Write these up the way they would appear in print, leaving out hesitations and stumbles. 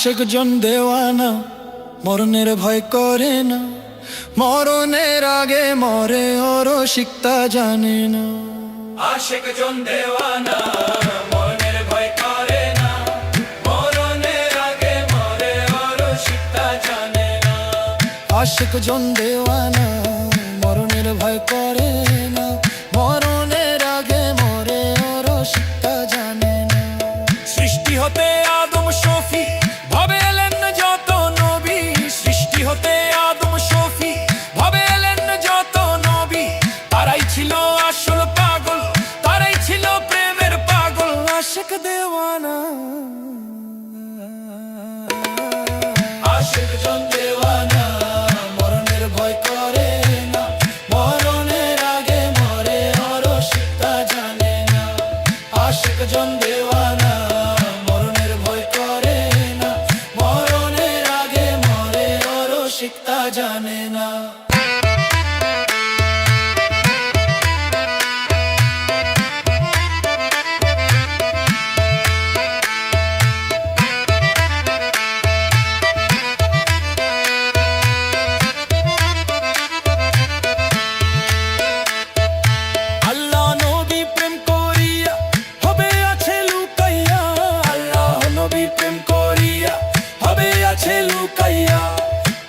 আশেক জন দেওয়ানা মরণের ভয় করে না, মরণের আগে মরে ওর শিক্তা জানে না। আশেক জন দেওয়ানা মরণের ভয় করে না, মরণের আগে মরে ওর শিক্তা জানে না। আশেক জন দেওয়ানা মরণের ভয় করে না, মরণের আগে মরে ওর শিক্তা জানে না। সৃষ্টি হতে আদম শফি ভাবে এলেন যত নবী, সৃষ্টি হতে আদম শফি ভাবে এলেন যত নবী। তারাই ছিল আসল পাগল, তারাই ছিল প্রেমের পাগল। আশেক দেওয়ানা আশেক জন দেওয়ানা মরণের ভয় করে না, মরণের আগে মরে ওর শিক্তা জানে না। আশেক জন দেওয়ানা মরণের ভয় করে না, মরণের আগে মরে ওর শিক্তা জানে না। আল্লাহ নবী প্রেম করিয়া হবে আছে লুকাইয়া, আল্লাহ নবী প্রেম করিয়া হবে আছে লুকাইয়া।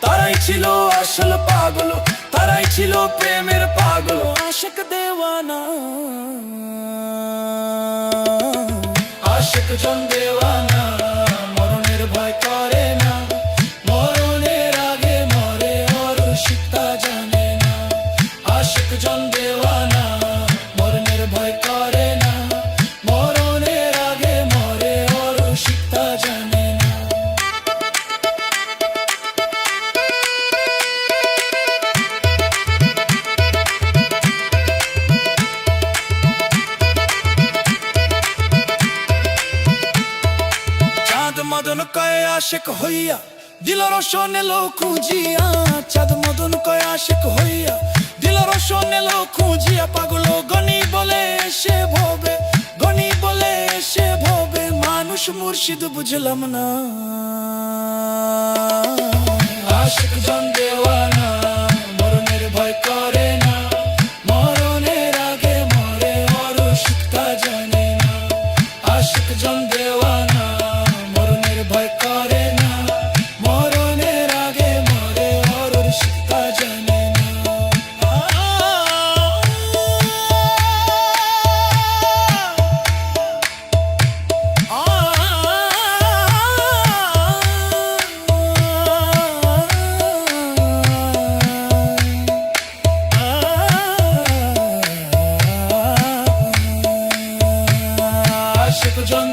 তারাই ছিল আসল পাগল, তারাই ছিল প্রেমের পাগল। আশেক দেওয়ানা আশেক জন দেওয়ানা মরণের ভয় করে না, মরণের আগে মরে ওর শিক্তা জানে না। আশেক জন দেওয়ানা মরণের ভয় করে না, মরণের আগে মরে ওর শিক্তা জানে না। চাঁদ মদন কয় আশেক হইয়া দিল রোশন এলো খুঁজিয়া, চাঁদ মদন কয় আশেক হইয়া দিল রোশন এলো খুঁজিয়া। পাগল গনি বলে সে ভবে, গনি বলে সে ভবে, মানুষ মুর্শিদ বুঝলাম না। আশেক জন দেওয়ানা মরণের ভয় করে না, মরণের আগে মরে ওর শিক্তা জানে না। আশেক জন দেওয়ানা মরণের ভয় করে না, মরণের আগে মরে ওর শিক্তা জানে না। আশেক জন